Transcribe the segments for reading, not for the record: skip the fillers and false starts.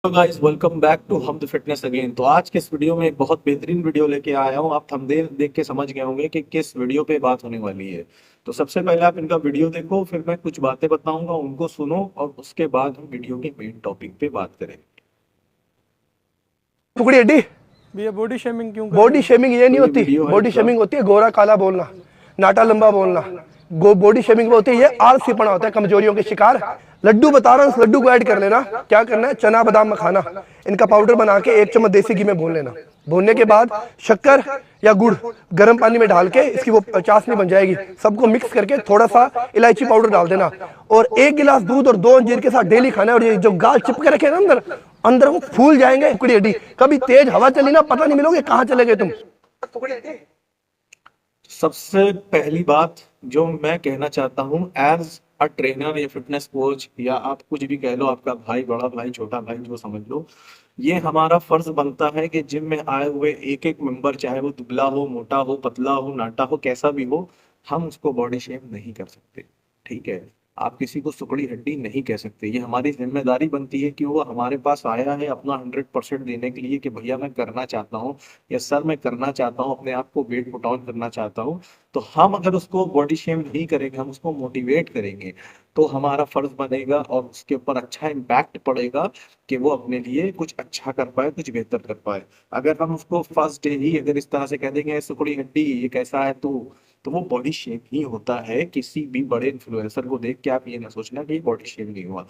तो guys welcome back to हम the fitness again. तो आज के इस वीडियो में एक बहुत बेहतरीन वीडियो लेके आया हूँ। आप थंबनेल देख के समझ गए होंगे कि किस वीडियो पे बात होने वाली है। तो सबसे पहले आप इनका वीडियो देखो, फिर मैं कुछ बातें बताऊंगा, उनको सुनो और उसके बाद हम वीडियो के मेन टॉपिक पे बात करेंगे। टुकड़ी हड्डी। भैया बॉडी शेमिंग क्यों कर रहे बॉडी हो? शेमिंग ये तो नहीं ये होती। वीडियो है बॉडी इनका। शेमिंग होती है गोरा काला बोलना, नाटा लंबा बोलना। बॉडी शेमिंग वो होती है, ये आलसीपना होता है, कमजोरियों के शिकार। लड्डू बता रहा हूँ, उस लड्डू को ऐड कर लेना। क्या करना है, चना बादाम मखाना इनका पाउडर बना के 1 चम्मच देसी घी में भून लेना। भूनने के बाद शक्कर या गुड़ गर्म पानी में डाल के इसकी वो चाशनी बन जाएगी। सबको मिक्स करके थोड़ा सा इलायची पाउडर डाल देना और 1 गिलास दूध और 2 अंजीर के साथ डेली खाना है। और ये जो गाल चिपके रखे ना अंदर अंदर वो फूल जाएंगे। टुकड़ी हड्डी कभी तेज हवा चली ना, पता नहीं मिलोगे कहाँ चले गए तुम। सबसे पहली बात जो मैं कहना चाहता हूँ, एज अ ट्रेनर या फिटनेस कोच या आप कुछ भी कह लो, आपका भाई, बड़ा भाई, छोटा भाई, जो समझ लो, ये हमारा फर्ज बनता है कि जिम में आए हुए एक एक मेंबर, चाहे वो दुबला हो, मोटा हो, पतला हो, नाटा हो, कैसा भी हो, हम उसको बॉडी शेम नहीं कर सकते। ठीक है, आप किसी को सुकड़ी हड्डी नहीं कह सकते। ये हमारी जिम्मेदारी बनती है कि वो हमारे पास आया है अपना 100% देने के लिए कि भैया मैं करना चाहता हूँ या सर मैं करना चाहता हूँ, अपने आप को वेट पुट ऑन करना चाहता हूँ। तो हम अगर उसको बॉडी शेम नहीं करेंगे, हम उसको मोटिवेट करेंगे, तो हमारा फर्ज बनेगा और उसके ऊपर अच्छा इम्पैक्ट पड़ेगा कि वो अपने लिए कुछ अच्छा कर पाए, कुछ बेहतर कर पाए। अगर हम उसको फर्स्ट डे ही अगर इस तरह से कह देंगे सुकड़ी हड्डी ये कैसा है तो वो बॉडी शेम ही होता है। किसी भी बड़े इन्फ्लुएंसर को देख के आप ये ना सोचना कि ये बॉडी शेम नहीं हुआ।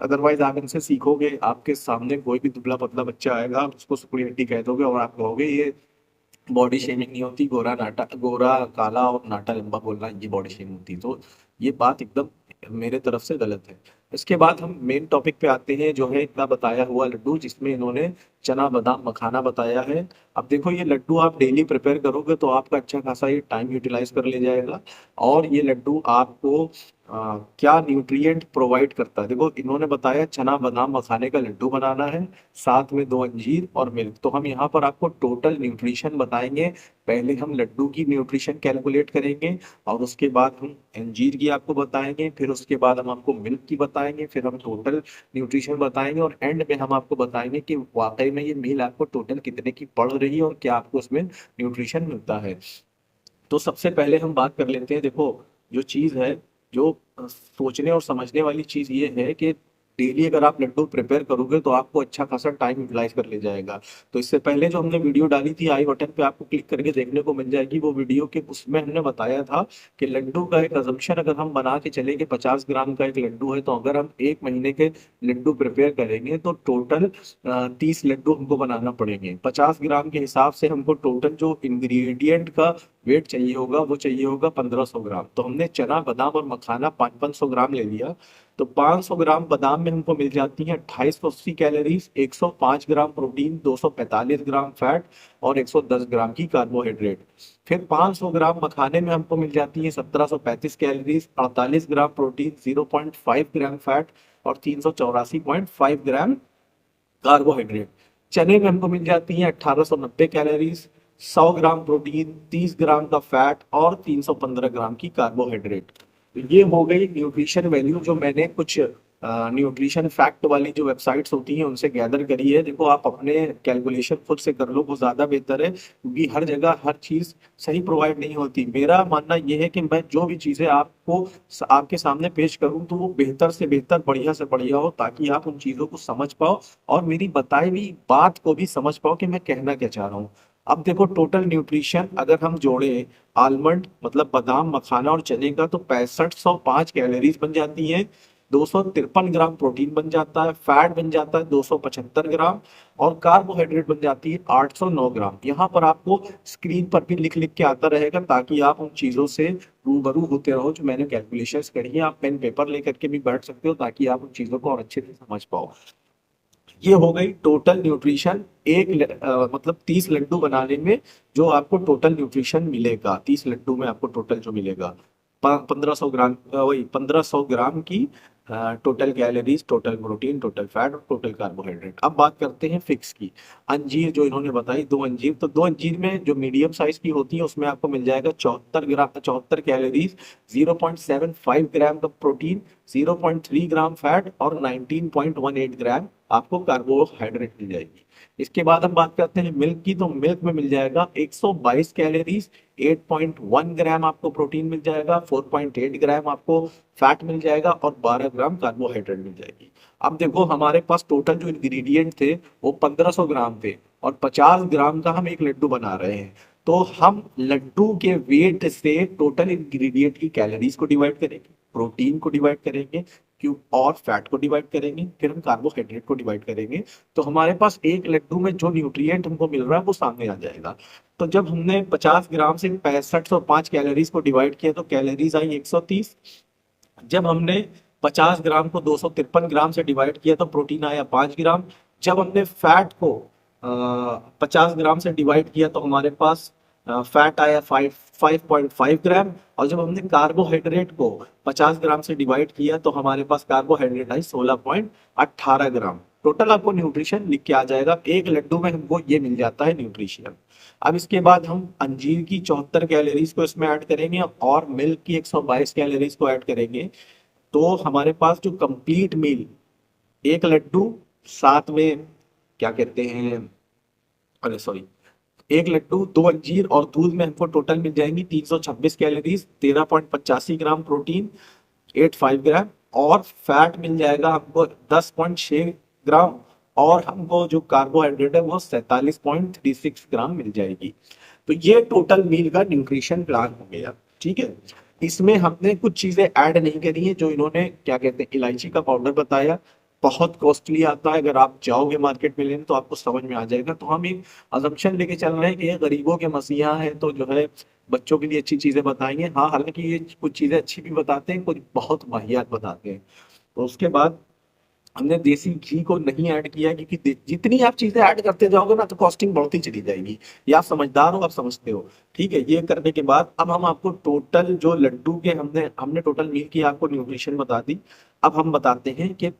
अदरवाइज आप इनसे सीखोगे, आपके सामने कोई भी दुबला पतला बच्चा आएगा, आप उसको सुकड़ी हड्डी कह दोगे और आप कहोगे ये बॉडी शेमिंग नहीं होती, गोरा नाटा, गोरा काला और नाटा लंबा बोलना ये बॉडी शेमिंग होती। तो ये बात एकदम मेरे तरफ से गलत है। इसके बाद हम मेन टॉपिक पे आते हैं, जो है इतना बताया हुआ लड्डू, जिसमें इन्होंने चना बादाम मखाना बताया है। अब देखो, ये लड्डू आप डेली प्रिपेयर करोगे तो आपका अच्छा खासा ये टाइम यूटिलाइज कर ले जाएगा। और ये लड्डू आपको क्या न्यूट्रिएंट प्रोवाइड करता है, देखो इन्होंने बताया चना बादाम मखाने का लड्डू बनाना है, साथ में 2 अंजीर और मिल्क। तो हम यहाँ पर आपको टोटल न्यूट्रिशन बताएंगे। पहले हम लड्डू की न्यूट्रिशन कैलकुलेट करेंगे और उसके बाद हम अंजीर की आपको बताएंगे, फिर उसके बाद हम आपको मिल्क की बताएंगे, फिर हम टोटल न्यूट्रिशन बताएंगे और एंड में हम आपको बताएंगे कि वाकई में ये मील आपको टोटल कितने की पड़ रही है और क्या आपको उसमें न्यूट्रिशन मिलता है। तो सबसे पहले हम बात कर लेते हैं। देखो, जो चीज़ है, जो सोचने और समझने वाली चीज़ ये है कि डेली अगर आप लड्डू प्रिपेयर करोगे तो आपको अच्छा खासा टाइम यूटिलाइज कर ले जाएगा। तो इससे पहले जो हमने वीडियो डाली थी, आई बटन पे आपको क्लिक करके देखने को मिल जाएगी वो वीडियो के, उसमें हमने बताया था कि लड्डू का एक अजम्पशन अगर हम बना के चले कि 50 ग्राम का एक लड्डू है, तो अगर हम 1 महीने के लड्डू प्रिपेयर करेंगे तो टोटल 30 लड्डू हमको बनाना पड़ेंगे। 50 ग्राम के हिसाब से हमको टोटल जो इंग्रेडिएंट का वेट चाहिए होगा वो चाहिए होगा 1500 ग्राम। तो हमने चना बादाम और मखाना 500 ग्राम ले लिया। तो 500 ग्राम बादाम में हमको मिल जाती है 2880 कैलोरीज, 105 ग्राम प्रोटीन, 245 ग्राम फैट और 110 ग्राम की कार्बोहाइड्रेट। फिर 500 ग्राम मखाने में हमको मिल जाती है 1735 कैलोरीज, 48 ग्राम प्रोटीन, 0.5 ग्राम फैट और 384.5 ग्राम कार्बोहाइड्रेट। चने में हमको मिल जाती है 1890 कैलोरीज, 100 ग्राम प्रोटीन, 30 ग्राम का फैट और 315 ग्राम की कार्बोहाइड्रेट। तो ये हो गई न्यूट्रिशन वैल्यू, जो मैंने कुछ न्यूट्रिशन फैक्ट वाली जो वेबसाइट्स होती हैं उनसे गैदर करी है। देखो, आप अपने कैलकुलेशन खुद से कर लो, वो ज़्यादा बेहतर है, क्योंकि हर जगह हर चीज़ सही प्रोवाइड नहीं होती। मेरा मानना ये है कि मैं जो भी चीज़ें आपको आपके सामने पेश करूं तो वो बेहतर से बेहतर, बढ़िया से बढ़िया हो, ताकि आप उन चीज़ों को समझ पाओ और मेरी बताई हुई बात को भी समझ पाओ कि मैं कहना क्या चाह रहा हूँ। अब देखो, टोटल न्यूट्रिशन अगर हम जोड़े आलमंड मतलब बादाम मखाना और चने का, तो 6505 कैलोरीज बन जाती हैं, 253 ग्राम प्रोटीन बन जाता है, फैट बन जाता है 275 ग्राम और कार्बोहाइड्रेट बन जाती है 809 ग्राम। यहाँ पर आपको स्क्रीन पर भी लिख लिख के आता रहेगा, ताकि आप उन चीज़ों से रूबरू होते रहो जो मैंने कैलकुलेशंस करी है। आप पेन पेपर लेकर के भी बैठ सकते हो, ताकि आप उन चीज़ों को और अच्छे से समझ पाओ। ये हो गई टोटल न्यूट्रिशन। मतलब 30 लड्डू बनाने में जो आपको टोटल न्यूट्रिशन मिलेगा, 30 लड्डू में आपको टोटल जो मिलेगा 1500 ग्राम, वही 1500 ग्राम की total calories, total protein, total fat और टोटल कार्बोहाइड्रेट। अब बात करते हैं फिक्स की। अंजीर जो इन्होंने बताई, 2 अंजीर, तो 2 अंजीर में जो मीडियम साइज की होती है उसमें आपको मिल जाएगा 74 ग्राम, 74 कैलोरीज, 0.75 ग्राम का प्रोटीन 0.3 ग्राम फैट और 19.18 ग्राम आपको कार्बोहाइड्रेट मिल जाएगी। इसके बाद हम बात करते हैं मिल्क की, तो मिल्क में मिल जाएगा 122 कैलोरीज, 8.1 ग्राम आपको प्रोटीन मिल जाएगा, 4.8 ग्राम आपको फैट मिल जाएगा और 12 ग्राम कार्बोहाइड्रेट मिल जाएगी। अब देखो हमारे पास टोटल जो इंग्रेडिएंट थे वो 1500 ग्राम थे और 50 ग्राम का हम एक लड्डू बना रहे हैं। तो हम लड्डू के वेट से टोटल इंग्रेडिएंट की कैलोरीज को डिवाइड करेंगे, प्रोटीन को डिवाइड करेंगे, क्यों और फैट को डिवाइड करेंगे, फिर हम कार्बोहाइड्रेट को डिवाइड करेंगे। तो हमारे पास एक लड्डू में जो न्यूट्रिएंट हमको मिल रहा है वो सामने आ जाएगा। तो जब हमने 50 ग्राम से 6505 कैलोरीज को डिवाइड किया तो कैलोरीज आई 130। जब हमने 50 ग्राम को 253 ग्राम से डिवाइड किया तो प्रोटीन आया 5 ग्राम। जब हमने फैट को 50 ग्राम से डिवाइड किया तो हमारे पास फैट आया 5.5 ग्राम। और जब हमने कार्बोहाइड्रेट को 50 ग्राम से डिवाइड किया तो हमारे पास कार्बोहाइड्रेट आई 16.18 ग्राम। टोटल आपको न्यूट्रिशन लिख के आ जाएगा, एक लड्डू में हमको ये मिल जाता है न्यूट्रिशन। अब इसके बाद हम अंजीर की 74 कैलोरीज को इसमें ऐड करेंगे और मिल्क की 122 कैलोरीज को ऐड करेंगे। तो हमारे पास जो कंप्लीट मील, एक लड्डू साथ में क्या कहते हैं, अरे सॉरी, एक लड्डू, 2 अंजीर और दूध में हमको टोटल मिल जाएंगी 326 कैलोरीज, 13.85 ग्राम प्रोटीन, 85 ग्राम और फैट मिल जाएगा हमको 10.6 ग्राम और हमको जो कार्बोहाइड्रेट है वो 47.36 ग्राम मिल जाएगी। तो ये टोटल मील का न्यूट्रिशन प्लान हो गया। ठीक है, इसमें हमने कुछ चीजें ऐड नहीं करी है जो इन्होंने क्या कहते हैं इलायची का पाउडर बताया, बहुत कॉस्टली आता है। अगर आप जाओगे मार्केट में लेने तो आपको समझ में आ जाएगा। तो हम एक अजम्पशन लेके चल रहे हैं कि ये गरीबों के मसीहा है तो जो है बच्चों के लिए अच्छी चीजें बताएंगे। हाँ, हालांकि ये कुछ चीजें अच्छी भी बताते हैं, कुछ बहुत वाहियात बताते हैं। तो उसके बाद हमने देसी घी को नहीं ऐड किया क्योंकि जितनी आप चीजें ऐड करते जाओगे ना तो कॉस्टिंग बढ़ती चली जाएगी। ये आप समझदार हो, आप समझते हो। ठीक है, ये करने के बाद अब हम आपको टोटल जो लड्डू के हमने टोटल मील की आपको न्यूट्रिशन बता दी। अब हम बताते हैं कि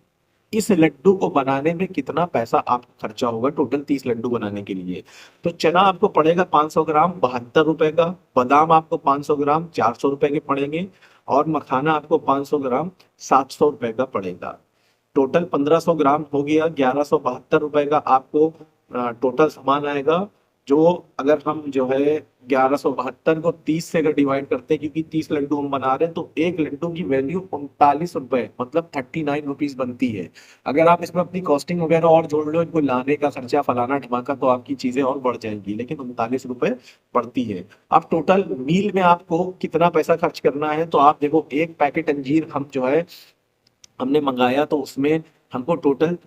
इस लड्डू को बनाने में कितना पैसा आपका खर्चा होगा टोटल 30 लड्डू बनाने के लिए। तो चना आपको पड़ेगा 500 ग्राम 72 रुपए का, बादाम आपको 500 ग्राम 400 रुपए के पड़ेंगे और मखाना आपको 500 ग्राम 700 रुपए का पड़ेगा। टोटल 1500 ग्राम हो गया 1172 रुपए का आपको टोटल सामान आएगा। जो अगर हम जो है 1172 को 30 से अगर डिवाइड करते हैं, क्योंकि 30 लड्डू हम बना रहे हैं, तो एक लड्डू की वैल्यू 39 रुपए मतलब 39 रुपीज बनती है। अगर आप इसमें अपनी कॉस्टिंग वगैरह और जोड़ लो, इनको लाने का खर्चा फलाना ढमाका, तो आपकी चीजें और बढ़ जाएंगी, लेकिन 39 रुपए पड़ती है। अब टोटल मील में आपको कितना पैसा खर्च करना है, तो आप देखो एक पैकेट अंजीर हम जो है हमने मंगाया तो उसमें हमको टोटल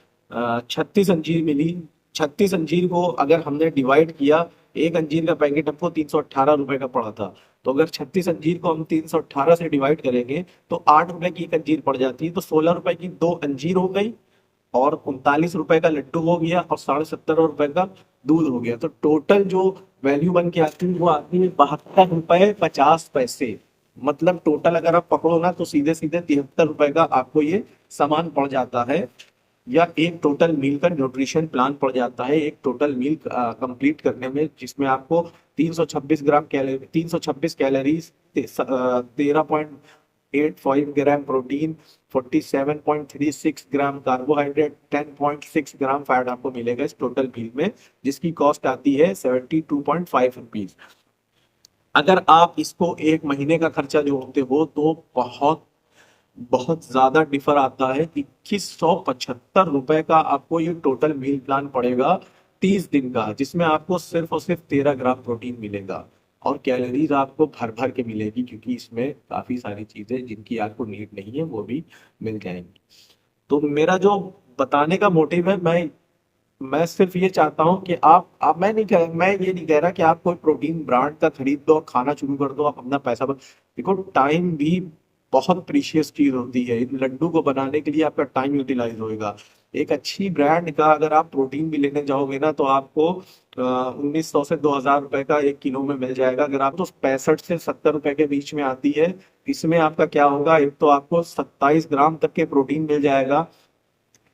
36 अंजीर मिली। 36 अंजीर को अगर हमने डिवाइड किया, एक अंजीर का पैकेट हमको 318 रुपए का पड़ा था। तो अगर 36 अंजीर को हम 318 से डिवाइड करेंगे तो 8 रुपए की एक अंजीर पड़ जाती है। तो 16 रुपए की 2 अंजीर हो गई और 39 रुपए का लड्डू हो गया और 77 रुपए का दूध हो गया। तो टोटल जो वैल्यू बन के आती है वो आती है 72 रुपए 50 पैसे। मतलब टोटल अगर आप पकड़ो ना तो सीधे सीधे 73 रुपए का आपको ये सामान पड़ जाता है, या एक टोटल मील का न्यूट्रिशन प्लान पड़ जाता है एक टोटल मील कंप्लीट करने में, जिसमें आपको 326 gram calorie 326 calories 13.85 gram protein, 47.36 gram carbohydrate, 10.6 gram fat आपको मिलेगा इस टोटल मील में, जिसकी कॉस्ट आती है 72.5 रुपीज। अगर आप इसको एक महीने का खर्चा जोड़ते हो तो बहुत बहुत ज्यादा डिफर आता है। 2175 रुपए का आपको ये टोटल मील प्लान पड़ेगा 30 दिन का, जिसमें आपको सिर्फ और सिर्फ 13 ग्राम प्रोटीन मिलेगा और कैलोरीज आपको भर भर के मिलेगी, क्योंकि इसमें काफी सारी चीजें जिनकी आपको नीड नहीं है वो भी मिल जाएंगी। तो मेरा जो बताने का मोटिव है, मैं सिर्फ ये चाहता हूँ कि आप मैं ये नहीं कह रहा कि आप कोई प्रोटीन ब्रांड का खरीद दो और खाना शुरू कर दो, आप अपना पैसा देखो, टाइम भी बहुत प्रीशियस चीज होती है। इन लड्डू को बनाने के लिए आपका टाइम यूटिलाइज होएगा। एक अच्छी ब्रांड का अगर आप प्रोटीन भी लेने जाओगे ना तो आपको 1900 से 2000 रुपए का 1 किलो में मिल जाएगा। अगर आप तो 65 से 70 रुपए के बीच में आती है, इसमें आपका क्या होगा, एक तो आपको 27 ग्राम तक के प्रोटीन मिल जाएगा,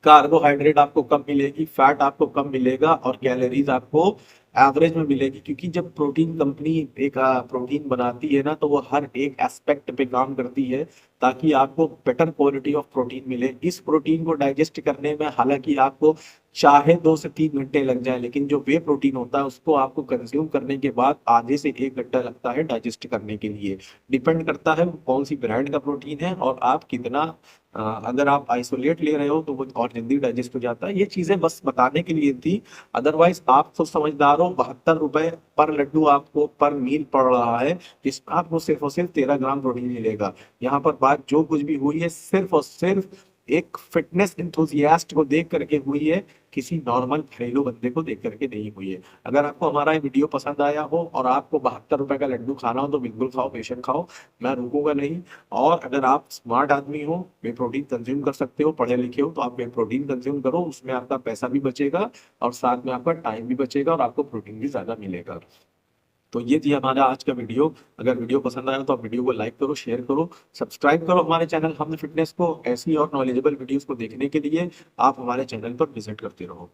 कार्बोहाइड्रेट आपको कम मिलेगी, फैट आपको कम मिलेगा और कैलोरीज आपको एवरेज में मिलेगी। क्योंकि जब प्रोटीन कंपनी एक प्रोटीन बनाती है ना, तो वो हर एक एस्पेक्ट पे काम करती है ताकि आपको बेटर क्वालिटी ऑफ प्रोटीन मिले। इस प्रोटीन को डाइजेस्ट करने में हालांकि आपको चाहे 2 से 3 घंटे लग जाए, लेकिन जो वे प्रोटीन होता है उसको आपको कंज्यूम करने के बाद आधे से 1 घंटा लगता है डाइजेस्ट करने के लिए। डिपेंड करता है वो कौन सी ब्रांड का प्रोटीन है और आप कितना अगर आप आइसोलेट ले रहे हो तो वो और जल्दी डाइजेस्ट हो जाता है। ये चीजें बस बताने के लिए थी, अदरवाइज आप तो समझदार हो। 72 रुपए पर लड्डू आपको पर मील पड़ रहा है, जिसमें आपको सिर्फ और सिर्फ 13 ग्राम प्रोटीन मिलेगा। यहाँ पर बात जो कुछ भी हुई है सिर्फ और सिर्फ एक फिटनेस इंथुजियास्ट को देख करके हुई है, किसी नॉर्मल घरेलू बंदे को देख करके नहीं हुई है। अगर आपको हमारा ये वीडियो पसंद आया हो और आपको 72 रुपए का लड्डू खाना हो तो बिल्कुल खाओ, बेशक खाओ, मैं रुकूंगा नहीं। और अगर आप स्मार्ट आदमी हो, वे प्रोटीन कंज्यूम कर सकते हो, पढ़े लिखे हो, तो आप वे प्रोटीन कंज्यूम करो। उसमें आपका पैसा भी बचेगा और साथ में आपका टाइम भी बचेगा और आपको प्रोटीन भी ज्यादा मिलेगा। तो ये थी हमारा आज का वीडियो। अगर वीडियो पसंद आया तो आप वीडियो को लाइक करो, शेयर करो, सब्सक्राइब करो हमारे चैनल हम फिटनेस को। ऐसी और नॉलेजेबल वीडियोस को देखने के लिए आप हमारे चैनल पर विजिट करते रहो।